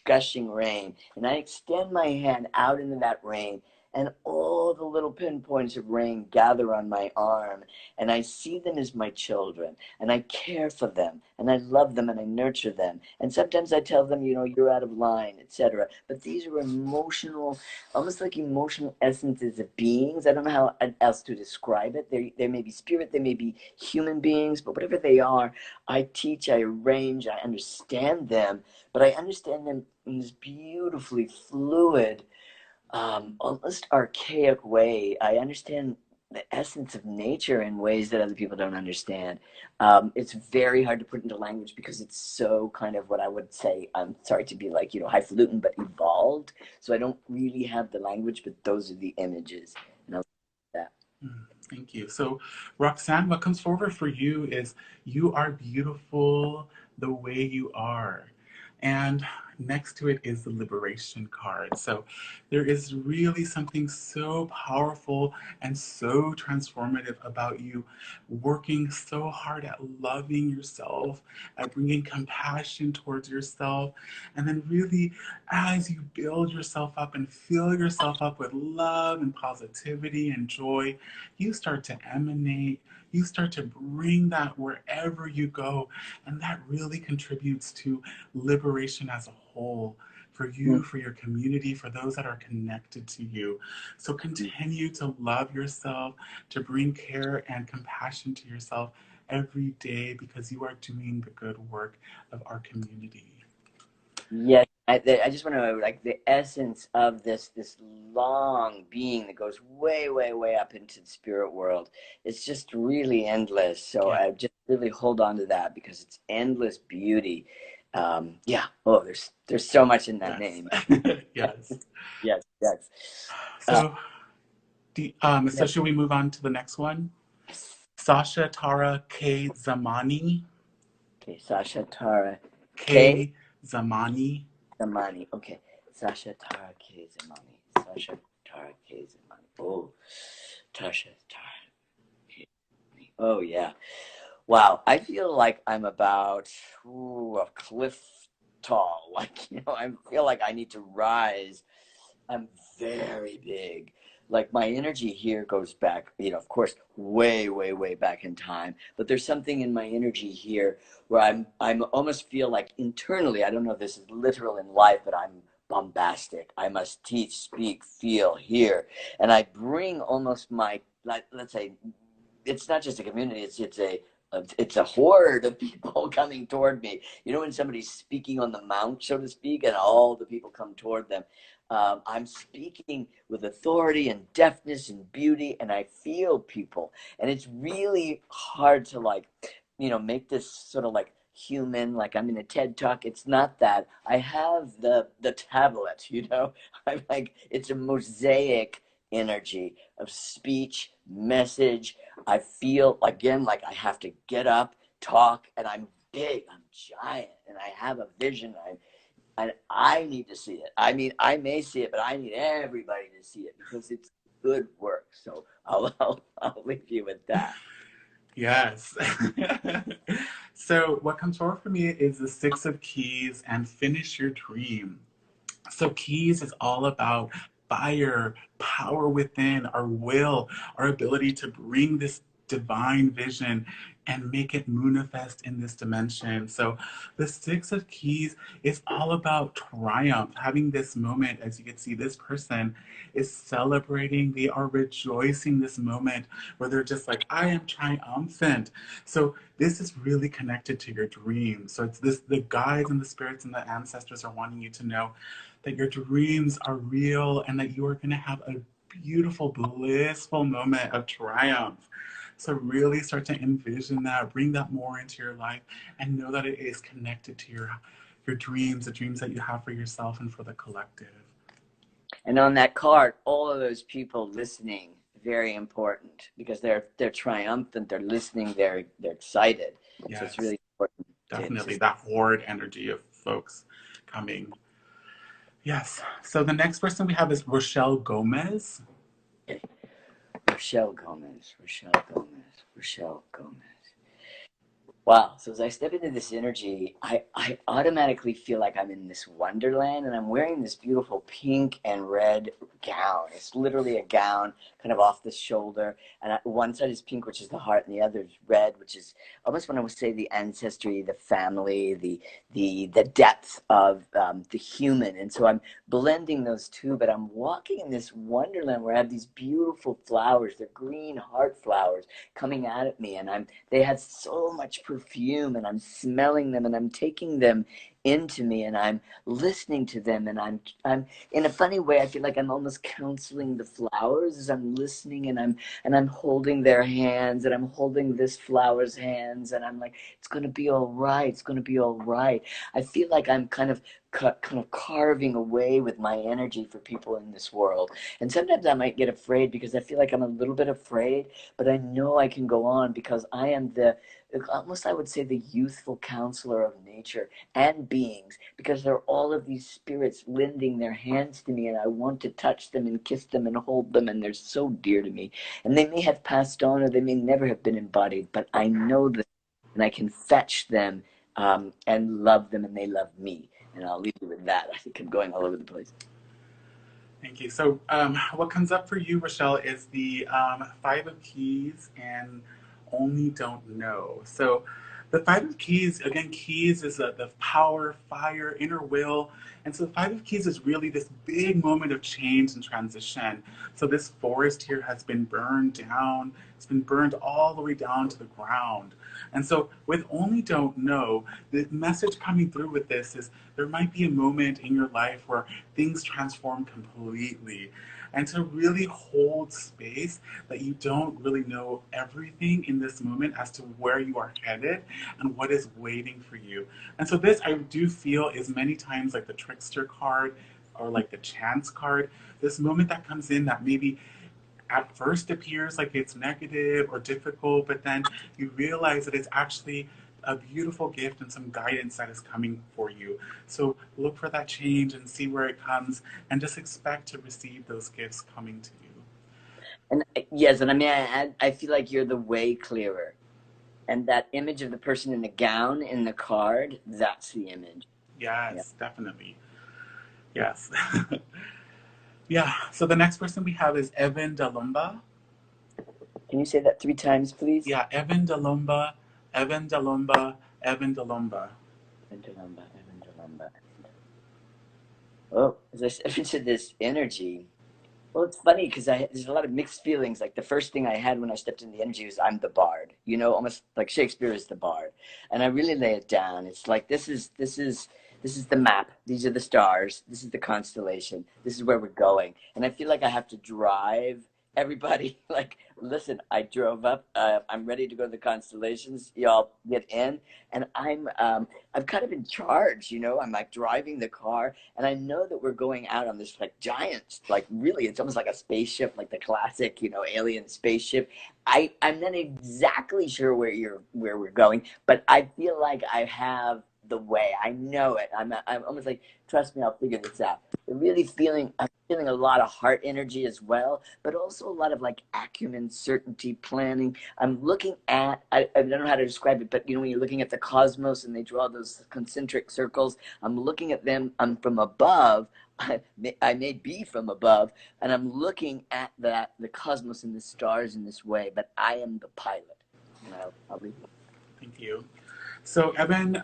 gushing rain. And I extend my hand out into that rain, and all the little pinpoints of rain gather on my arm. And I see them as my children, and I care for them, and I love them, and I nurture them. And sometimes I tell them, you're out of line, etc. But these are emotional, almost like emotional essences of beings. I don't know how else to describe it. They may be spirit, they may be human beings, but whatever they are, I teach, I arrange, I understand them, but I understand them in this beautifully fluid, almost archaic way. I understand the essence of nature in ways that other people don't understand. It's very hard to put into language because it's so kind of what I would say, I'm sorry to be like, highfalutin, but evolved. So I don't really have the language, but those are the images. And I like that. Thank you. So, Roxanne, what comes forward for you is you are beautiful the way you are. And next to it is the liberation card. So, there is really something so powerful and so transformative about you working so hard at loving yourself, at bringing compassion towards yourself. And then, really, as you build yourself up and fill yourself up with love and positivity and joy, you start to emanate, you start to bring that wherever you go. And that really contributes to liberation as a whole for you, for your community, for those that are connected to you. So continue to love yourself, to bring care and compassion to yourself every day because you are doing the good work of our community. Yes, I just want to like the essence of this long being that goes way, way, way up into the spirit world. It's just really endless. So Yeah. I just really hold on to that because it's endless beauty. Yeah. Oh, there's so much in that Yes. name. Yes. Yes, yes. Uh, So, so should we move on to the next one? Sasha Tara K. Zamani. okay, Sasha Tara K. K. Zamani. Zamani. Okay, Sasha Tara K. Zamani. Sasha Tara K. Zamani. Oh, Tasha Tara. Oh, yeah. Wow. I feel like I'm about a cliff tall. Like, I feel like I need to rise. I'm very big. Like my energy here goes back, of course, way, way, way back in time. But there's something in my energy here where I'm almost feel like internally, I don't know if this is literal in life, but I'm bombastic. I must teach, speak, feel, hear. And I bring almost my, let's say, it's not just a community, it's a horde of people coming toward me. When somebody's speaking on the mount, so to speak, and all the people come toward them. I'm speaking with authority and deftness and beauty, and I feel people. And it's really hard to make this sort of like human, like I'm in a TED talk. It's not that. I have the tablet, I'm like, it's a mosaic energy of speech, message. I feel again like I have to get up, talk, and I'm big, I'm giant, and I have a vision. I need to see it. I mean, I may see it, but I need everybody to see it because it's good work. So I'll leave you with that. Yes. So what comes forward for me is the Six of Keys and finish your dream. So keys is all about fire, power within, our will, our ability to bring this divine vision and make it manifest in this dimension. So the Six of Keys is all about triumph, having this moment. As you can see, this person is celebrating, they are rejoicing this moment where they're just like, I am triumphant. So this is really connected to your dreams. So it's this, the guides and the spirits and the ancestors are wanting you to know that your dreams are real and that you are going to have a beautiful, blissful moment of triumph. So really start to envision that, bring that more into your life, and know that it is connected to your dreams, the dreams that you have for yourself and for the collective. And on that card, all of those people listening, very important because they're triumphant, they're listening, they're excited. So it's Yes, really important to definitely that horde energy of folks coming. Yes. So the next person we have is Rochelle Gomez. Rochelle Gomez, Rochelle Gomez, Rochelle Gomez. Wow. So as I step into this energy, I automatically feel like I'm in this wonderland and I'm wearing this beautiful pink and red gown. It's literally a gown kind of off the shoulder. And one side is pink, which is the heart, and the other is red, which is almost when I would say the ancestry, the family, the depth of the human. And so I'm blending those two, but I'm walking in this wonderland where I have these beautiful flowers. They're green heart flowers coming at me, and they had so much perfume, and I'm smelling them, and I'm taking them into me, and I'm listening to them, and I'm in a funny way, I feel like I'm almost counseling the flowers as I'm listening, and I'm holding their hands, and I'm holding this flower's hands, and I'm like, it's gonna be all right, it's gonna be all right. I feel like I'm kind of carving away with my energy for people in this world. And sometimes I might get afraid because I feel like I'm a little bit afraid, but I know I can go on because I am almost I would say the youthful counselor of nature and beings, because there are all of these spirits lending their hands to me, and I want to touch them and kiss them and hold them, and they're so dear to me. And they may have passed on, or they may never have been embodied, but I know them, and I can fetch them, and love them, and they love me. And I'll leave you with that. I think I'm going all over the place. Thank you. So, what comes up for you, Rochelle, is the Five of Keys and Only Don't Know. So, the Five of Keys, again, keys is the power, fire, inner will. And so, the Five of Keys is really this big moment of change and transition. So, this forest here has been burned down, it's been burned all the way down to the ground. And so, with Only Don't Know, the message coming through with this is there might be a moment in your life where things transform completely. And to really hold space that you don't really know everything in this moment as to where you are headed and what is waiting for you. And so, this I do feel is many times like the trickster card or like the chance card. This moment that comes in that maybe at first appears like it's negative or difficult, but then you realize that it's actually a beautiful gift and some guidance that is coming for you. So look for that change and see where it comes and just expect to receive those gifts coming to you. And yes, and I mean, I feel like you're the way clearer. And that image of the person in the gown in the card, that's the image. Yeah. Yes, definitely. Yes. Yeah. So the next person we have is Evan Dalumba. Can you say that 3 times, please? Yeah, Evan Dalumba, Evan Dalumba, Evan Dalumba. Indalamba, Indalamba. Oh, as I step into this energy, well, it's funny because there's a lot of mixed feelings. Like the first thing I had when I stepped in the energy was I'm the bard. You know, almost like Shakespeare is the bard, and I really lay it down. It's like this is the map. These are the stars. This is the constellation. This is where we're going. And I feel like I have to drive everybody. Like, listen, I drove up. I'm ready to go to the constellations. Y'all get in, and I'm kind of in charge. You know, I'm like driving the car, and I know that we're going out on this like giant, like really, it's almost like a spaceship, like the classic, you know, alien spaceship. I'm not exactly sure where we're going, but I feel like I have the way. I know it. I'm almost like, trust me, I'll figure this out. I'm feeling a lot of heart energy as well, but also a lot of like acumen, certainty, planning. I'm looking at, I don't know how to describe it, but you know, when you're looking at the cosmos and they draw those concentric circles, I'm looking at them, I'm from above. I may be from above, and I'm looking at the cosmos and the stars in this way, but I am the pilot. And I'll leave it. Thank you. So, Evan,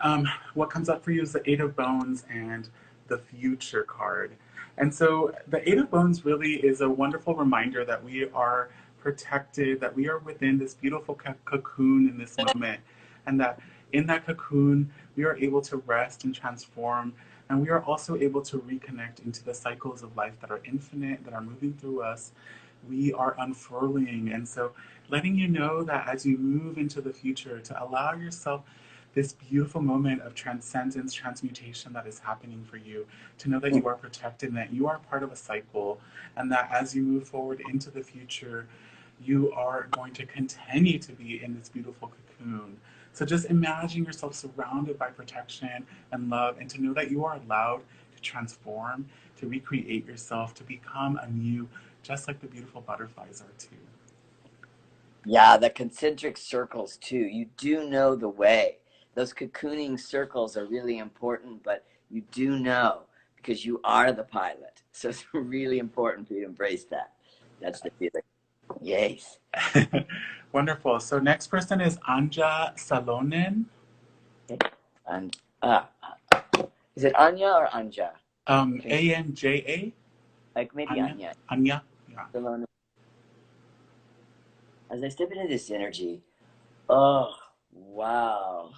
what comes up for you is the Eight of Bones and the Future card. And so, the Eight of Bones really is a wonderful reminder that we are protected, that we are within this beautiful cocoon in this moment, and that in that cocoon, we are able to rest and transform. And we are also able to reconnect into the cycles of life that are infinite, that are moving through us. We are unfurling. And so, letting you know that as you move into the future, to allow yourself this beautiful moment of transcendence, transmutation that is happening for you, to know that you are protected and that you are part of a cycle, and that as you move forward into the future, you are going to continue to be in this beautiful cocoon. So just imagine yourself surrounded by protection and love, and to know that you are allowed to transform, to recreate yourself, to become anew, just like the beautiful butterflies are too. Yeah, the concentric circles too. You do know the way. Those cocooning circles are really important, but you do know because you are the pilot. So it's really important for you to embrace that. That's the feeling. Yes. Wonderful. So next person is Anja Salonen. Okay. And is it Anya or Anja? Anja. Like maybe Anya. Anya. Anya. Yeah. As I step into this energy, oh wow.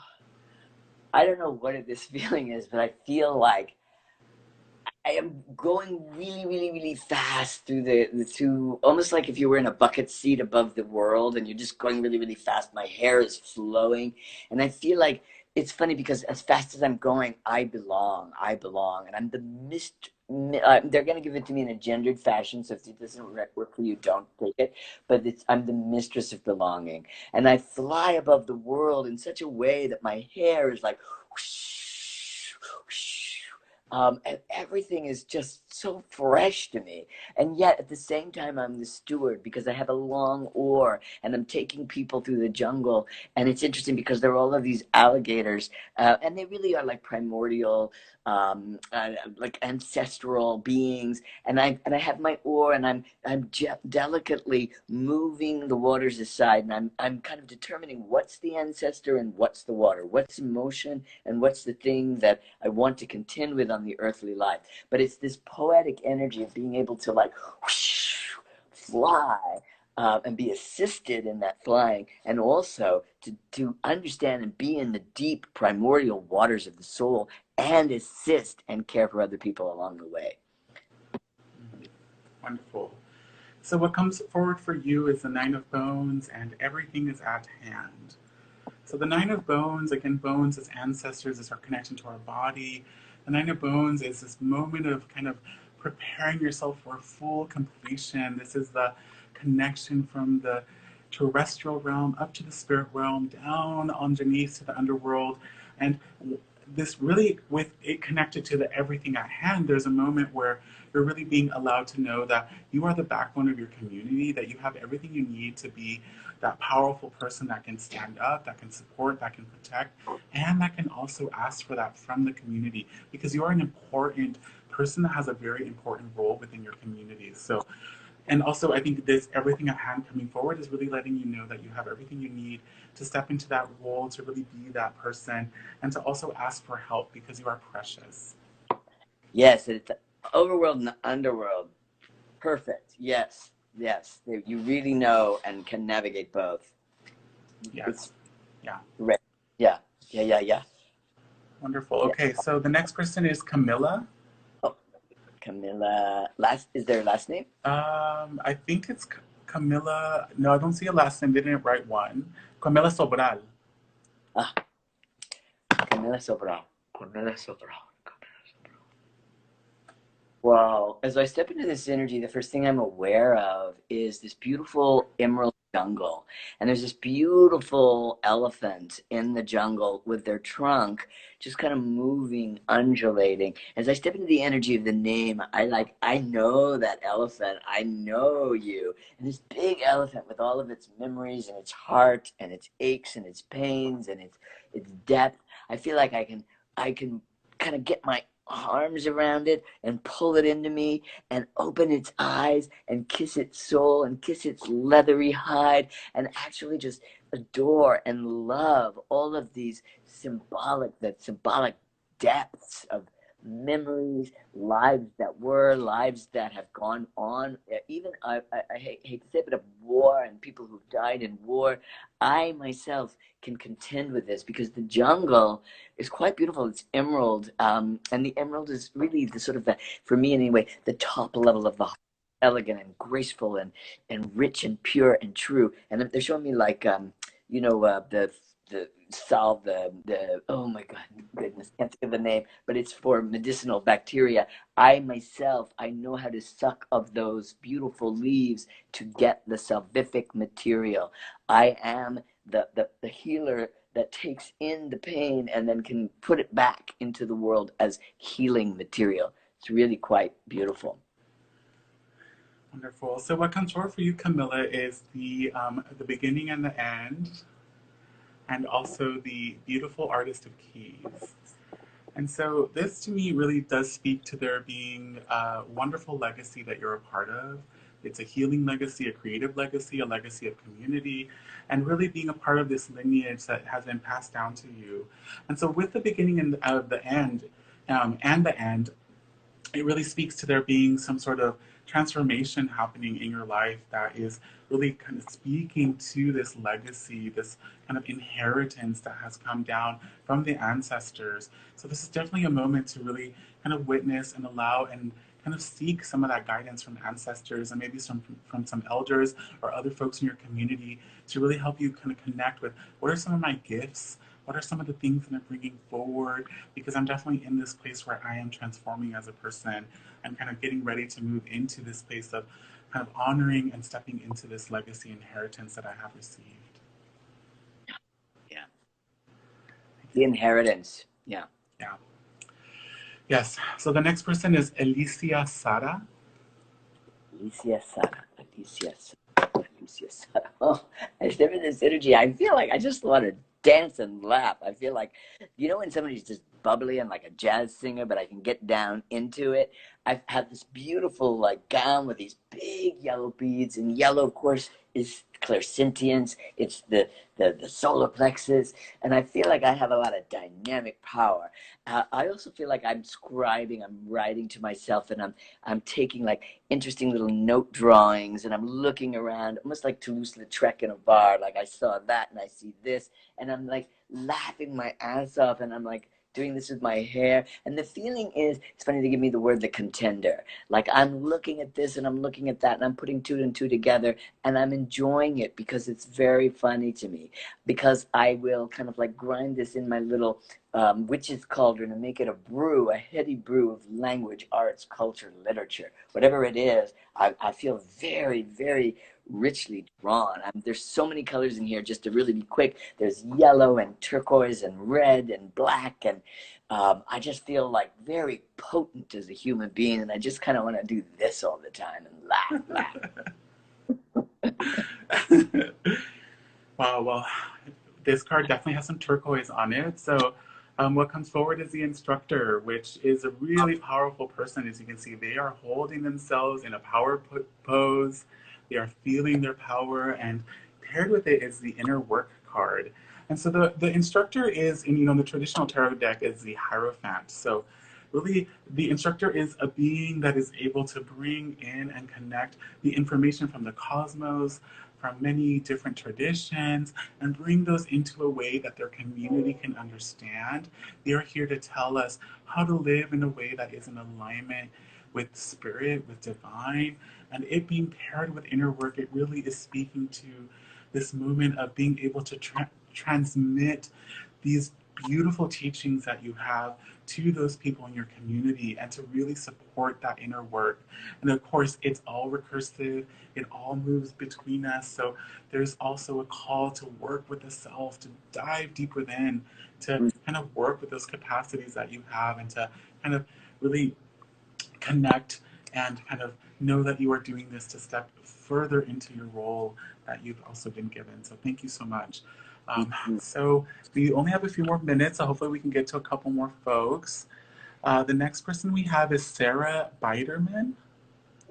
I don't know what this feeling is, but I feel like I am going really, really, really fast through the two, almost like if you were in a bucket seat above the world and you're just going really, really fast. My hair is flowing, and I feel like it's funny because as fast as I'm going, I belong, and I'm the mist. They're going to give it to me in a gendered fashion, so if it doesn't work for you, don't take it. But I'm the mistress of belonging, and I fly above the world in such a way that my hair is like whoosh, whoosh, and everything is just so fresh to me. And yet, at the same time, I'm the steward because I have a long oar and I'm taking people through the jungle. And it's interesting because there are all of these alligators, and they really are like primordial, like ancestral beings. And I have my oar, and I'm delicately moving the waters aside, and I'm kind of determining what's the ancestor and what's the water, what's emotion and what's the thing that I want to contend with on the earthly life. But it's this poetic energy of being able to like whoosh, fly, and be assisted in that flying, and also to understand and be in the deep primordial waters of the soul and assist and care for other people along the way. Wonderful. So what comes forward for you is the Nine of Bones, and everything is at hand. So the Nine of Bones, again, bones as ancestors, is our connection to our body. The Nine of Bones is this moment of kind of preparing yourself for full completion. This is the connection from the terrestrial realm up to the spirit realm, down underneath to the underworld. And this really, with it connected to the everything at hand, there's a moment where you're really being allowed to know that you are the backbone of your community, that you have everything you need to be that powerful person that can stand up, that can support, that can protect, and that can also ask for that from the community, because you are an important person that has a very important role within your community. So, and also, I think this everything at hand coming forward is really letting you know that you have everything you need to step into that role, to really be that person, and to also ask for help because you are precious. Yes, it's overworld and underworld. Perfect. Yes, yes. You really know and can navigate both. Yes. It's Yeah. great. Yeah, yeah, yeah, yeah. Wonderful. Yeah. Okay, so the next person is Camilla. Oh, Camilla. Last is their last name? I think it's Camilla. No, I don't see a last name. They didn't write one. Camilla Sobral. Ah, Camilla Sobral. Camilla Sobral. Well, as I step into this energy, the first thing I'm aware of is this beautiful emerald jungle. And there's this beautiful elephant in the jungle with their trunk just kind of moving, undulating. As I step into the energy of the name, I know that elephant. I know you. And this big elephant with all of its memories and its heart and its aches and its pains and its depth. I feel like I can kind of get my arms around it and pull it into me and open its eyes and kiss its soul and kiss its leathery hide and actually just adore and love all of these symbolic depths of memories, lives that were, lives that have gone on. Even I hate to say it, but of war and people who've died in war. I myself can contend with this because the jungle is quite beautiful. It's emerald, and the emerald is really the sort of the, for me anyway, the top level of the elegant and graceful and rich and pure and true. And they're showing me like the solve the oh my god goodness, can't think of the name, but it's for medicinal bacteria. I myself, I know how to suck of those beautiful leaves to get the salvific material. I am the healer that takes in the pain and then can put it back into the world as healing material. It's really quite beautiful. Wonderful. So what comes forward for you, Camilla, is the beginning and the end, and also the beautiful artist of keys. And so this to me really does speak to there being a wonderful legacy that you're a part of. It's a healing legacy, a creative legacy, a legacy of community, and really being a part of this lineage that has been passed down to you. And so with the beginning and the end, and the end, it really speaks to there being some sort of transformation happening in your life that is really kind of speaking to this legacy, this kind of inheritance that has come down from the ancestors. So this is definitely a moment to really kind of witness and allow and kind of seek some of that guidance from ancestors and maybe from some elders or other folks in your community to really help you kind of connect with what are some of my gifts, what are some of the things that I'm bringing forward, because I'm definitely in this place where I am transforming as a person. I'm kind of getting ready to move into this space of kind of honoring and stepping into this legacy inheritance that I have received. Yeah. The inheritance. Yeah. Yeah. Yes. So the next person is Alicia Sara. Alicia Sara. Alicia Sara. Alicia Sara. Oh, I step in this energy. I feel like I just want to dance and laugh. I feel like, when somebody's just bubbly and like a jazz singer, but I can get down into it. I've had this beautiful like gown with these big yellow beads, and yellow, of course, is clairsentience. It's the solar plexus, and I feel like I have a lot of dynamic power. I also feel like I'm scribing, I'm writing to myself, and I'm taking like interesting little note drawings, and I'm looking around, almost like Toulouse-Lautrec in a bar. Like I saw that, and I see this, and I'm like laughing my ass off, and I'm like doing this with my hair. And the feeling is, it's funny to give me the word the contender. Like I'm looking at this and I'm looking at that, and I'm putting two and two together, and I'm enjoying it because it's very funny to me. Because I will kind of like grind this in my little witch's cauldron and make it a brew, a heady brew of language, arts, culture, literature, whatever it is. I feel very, very richly drawn. There's so many colors in here. Just to really be quick, there's yellow and turquoise and red and black, and I just feel like very potent as a human being, and I just kind of want to do this all the time and laugh. Wow, well, this card definitely has some turquoise on it. So, what comes forward is the instructor, which is a really powerful person. As you can see, they are holding themselves in a power pose. They are feeling their power, and paired with it is the inner work card. And so the instructor is, in the traditional tarot deck is the Hierophant. So really, the instructor is a being that is able to bring in and connect the information from the cosmos, from many different traditions, and bring those into a way that their community can understand. They are here to tell us how to live in a way that is in alignment with spirit, with divine, and it being paired with inner work, it really is speaking to this movement of being able to transmit these beautiful teachings that you have to those people in your community and to really support that inner work. And of course, it's all recursive, it all moves between us. So there's also a call to work with the self, to dive deep within, to kind of work with those capacities that you have and to kind of really connect and kind of know that you are doing this to step further into your role that you've also been given. So thank you so much. So we only have a few more minutes, so hopefully we can get to a couple more folks. The next person we have is Sarah Biderman.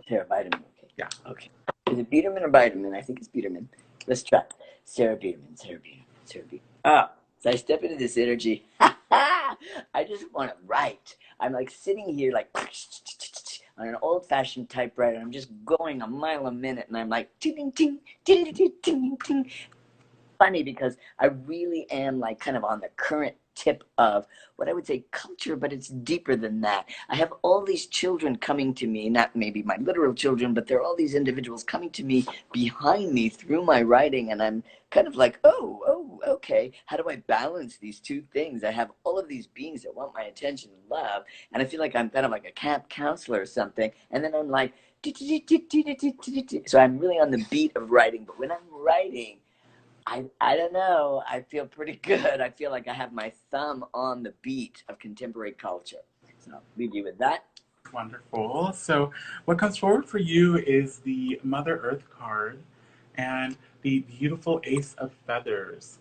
Sarah Biderman. Okay. Yeah. Okay. Is it Biederman or Biderman? I think it's Biederman. Let's try. Sarah Biederman. Sarah Biederman. Sarah Biederman. Ah, so I step into this energy. I just want to write. I'm like sitting here like on an old-fashioned typewriter. I'm just going a mile a minute, and I'm like ting ting ting ting ting ting. Funny because I really am like kind of on the current tip of what I would say culture, but it's deeper than that. I have all these children coming to me, not maybe my literal children, but there are all these individuals coming to me behind me through my writing, and I'm kind of like, oh, okay, how do I balance these two things? I have all of these beings that want my attention and love, and I feel like I'm kind of like a camp counselor or something, and then I'm like, so I'm really on the beat of writing, but when I'm writing, I don't know. I feel pretty good. I feel like I have my thumb on the beat of contemporary culture. So I'll leave you with that. Wonderful. So what comes forward for you is the Mother Earth card and the beautiful Ace of Feathers.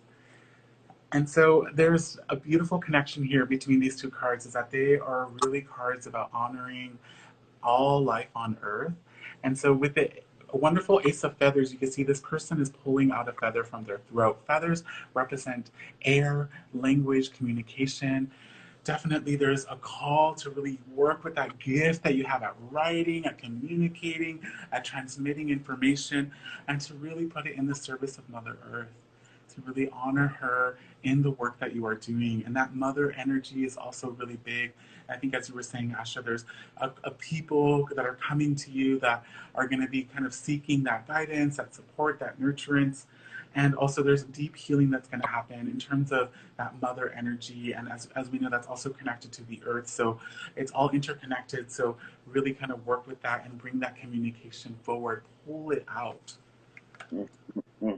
And so there's a beautiful connection here between these two cards is that they are really cards about honoring all life on Earth. And so with the a wonderful Ace of Feathers, you can see this person is pulling out a feather from their throat. Feathers represent air, language, communication. Definitely there's a call to really work with that gift that you have at writing, at communicating, at transmitting information, and to really put it in the service of Mother Earth, to really honor her in the work that you are doing. And that mother energy is also really big. I think, as you were saying, Asha, there's a people that are coming to you that are going to be kind of seeking that guidance, that support, that nurturance. And also, there's deep healing that's going to happen in terms of that mother energy. And as we know, that's also connected to the earth. So it's all interconnected. So really kind of work with that and bring that communication forward, pull it out. Mm-hmm.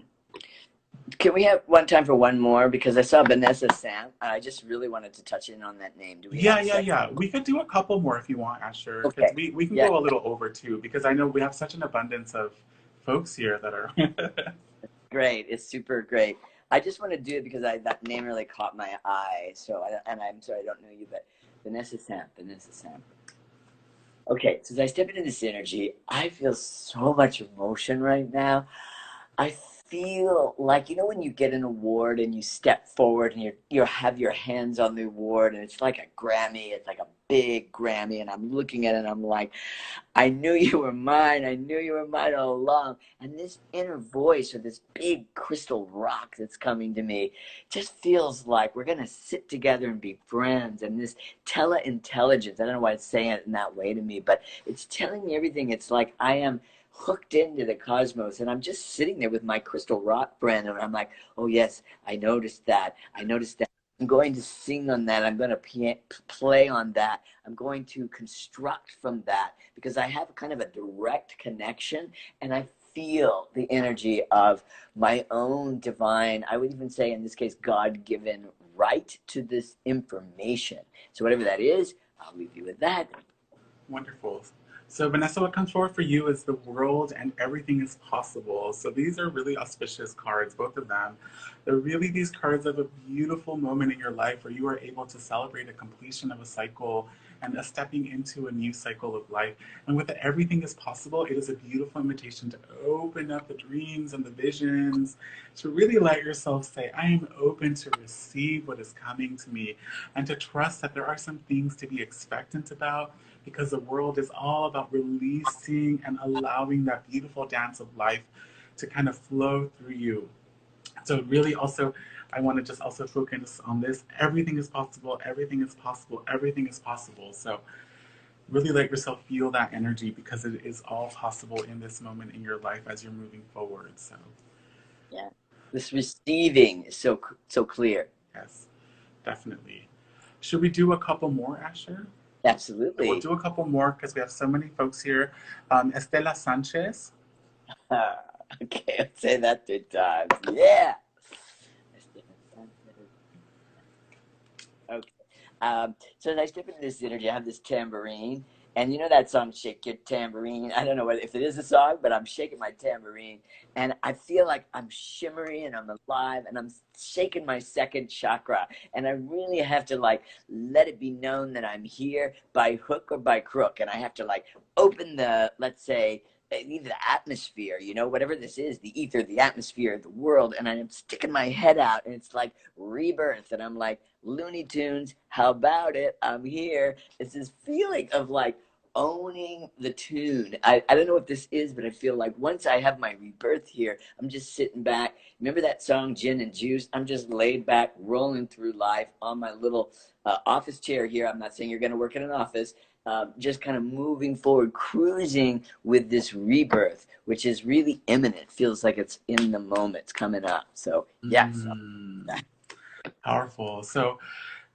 Can we have one time for one more? Because I saw Vanessa Sam. I just really wanted to touch in on that name. Do we have a second? Yeah. We could do a couple more if you want, Asher, because Okay. we can Yeah. go a little over too, because I know we have such an abundance of folks here that are. Great. It's super great. I just want to do it because that name really caught my eye. So, and I'm sorry I don't know you, but Vanessa Sam. Vanessa Sam. Okay, so as I step into this energy, I feel so much emotion right now. I feel like, when you get an award and you step forward and you have your hands on the award, and it's like a Grammy, it's like a big Grammy, and I'm looking at it and I'm like, I knew you were mine. I knew you were mine all along. And this inner voice, or this big crystal rock that's coming to me, just feels like we're going to sit together and be friends. And this tele-intelligence, I don't know why it's saying it in that way to me, but it's telling me everything. It's like I am hooked into the cosmos, and I'm just sitting there with my crystal rock friend, and I'm like, oh yes, I noticed that. I'm going to sing on that. I'm going to play on that. I'm going to construct from that, because I have kind of a direct connection, and I feel the energy of my own divine, I would even say in this case, God-given right to this information. So whatever that is, I'll leave you with that. Wonderful. So, Vanessa, what comes forward for you is the world and everything is possible. So, these are really auspicious cards, both of them. They're really these cards of a beautiful moment in your life where you are able to celebrate a completion of a cycle and a stepping into a new cycle of life. And with the everything is possible, it is a beautiful invitation to open up the dreams and the visions, to really let yourself say, I am open to receive what is coming to me, and to trust that there are some things to be expectant about, because the world is all about releasing and allowing that beautiful dance of life to kind of flow through you. So really also, I want to just also focus on this. Everything is possible, everything is possible, everything is possible. So really let yourself feel that energy, because it is all possible in this moment in your life as you're moving forward. So Yeah. This receiving is so clear. yes, definitely. Should we do a couple more, Asher? We'll Absolutely. do a couple more because we have so many folks here. Estela Sanchez. Okay, I'll say that 3 times. Yeah. Okay. So as I step into this energy, I have this tambourine. And you know that song, Shake Your Tambourine? I don't know if it is a song, but I'm shaking my tambourine. And I feel like I'm shimmering and I'm alive and I'm shaking my second chakra. And I really have to like let it be known that I'm here by hook or by crook. And I have to like open the, let's say, either the atmosphere, you know, whatever this is, the ether, the atmosphere, the world, and I'm sticking my head out, and it's like rebirth, and I'm like, Looney Tunes, how about it? I'm here. It's this feeling of like owning the tune. I don't know what this is, but I feel like once I have my rebirth here, I'm just sitting back. Remember that song, Gin and Juice? I'm just laid back, rolling through life on my little office chair here. I'm not saying you're going to work in an office, just kind of moving forward, cruising with this rebirth, which is really imminent. Feels like it's in the moment, it's coming up. So, yes. Mm, powerful. So,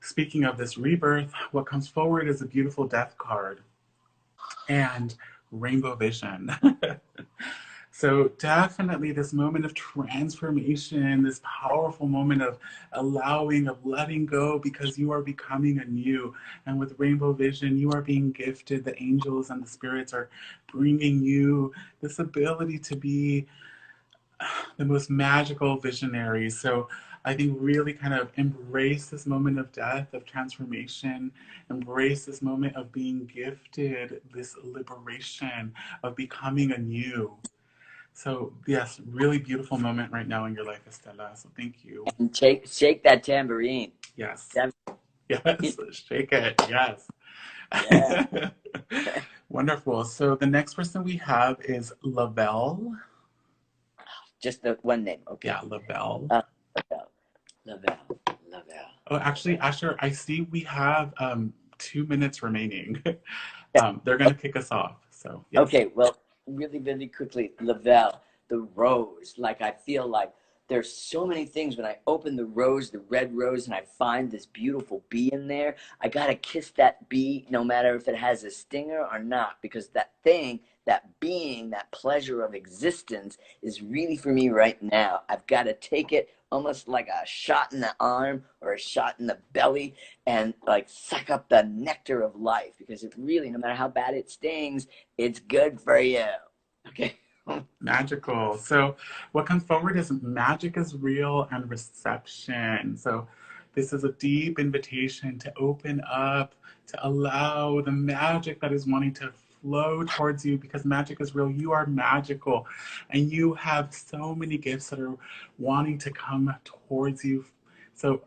speaking of this rebirth, what comes forward is a beautiful death card and rainbow vision. So definitely this moment of transformation, this powerful moment of allowing, of letting go, because you are becoming anew. And with rainbow vision, you are being gifted. The angels and the spirits are bringing you this ability to be the most magical visionary. So I think really kind of embrace this moment of death, of transformation, embrace this moment of being gifted, this liberation, of becoming anew. So yes, really beautiful moment right now in your life, Estela. So thank you. And shake that tambourine. Yes. That- Yes. Shake it. Yes. yeah. Wonderful. So the next person we have is Lavelle. Just the one name. Okay. Yeah, Lavelle. Lavelle. Lavelle. Lavelle. Oh, actually, Lavelle. Asher, I see we have 2 minutes remaining. Yeah. They're going to kick us off. So, yes. Okay, well, really, really quickly, Lavelle, the rose. Like, I feel like there's so many things when I open the rose, the red rose, and I find this beautiful bee in there. I gotta kiss that bee, no matter if it has a stinger or not, because that thing, that being, that pleasure of existence is really for me right now. I've got to take it almost like a shot in the arm or a shot in the belly and like suck up the nectar of life, because it really, no matter how bad it stings, it's good for you. Okay. Magical. So, what comes forward is magic is real and reception. So, this is a deep invitation to open up, to allow the magic that is wanting to flow towards you, because magic is real. You are magical, and you have so many gifts that are wanting to come towards you. So,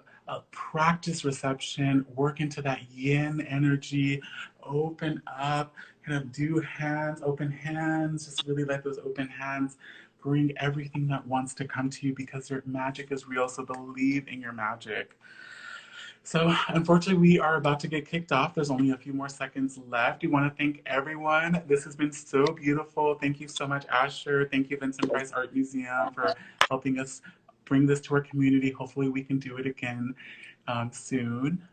practice reception, work into that yin energy, open up, kind of do hands, open hands, just really let those open hands bring everything that wants to come to you, because your magic is real. So believe in your magic. So unfortunately, we are about to get kicked off. There's only a few more seconds left. We want to thank everyone. This has been so beautiful. Thank you so much, Asher. Thank you, Vincent Price Art Museum, for helping us bring this to our community. Hopefully we can do it again soon.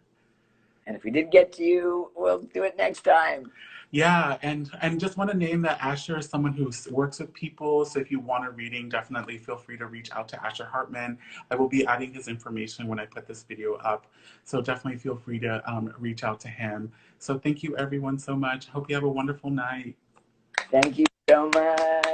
And if we did get to you, we'll do it next time. Yeah, and just want to name that Asher is someone who works with people. So if you want a reading, definitely feel free to reach out to Asher Hartman. I will be adding his information when I put this video up. So definitely feel free to reach out to him. So thank you everyone so much. Hope you have a wonderful night. Thank you so much.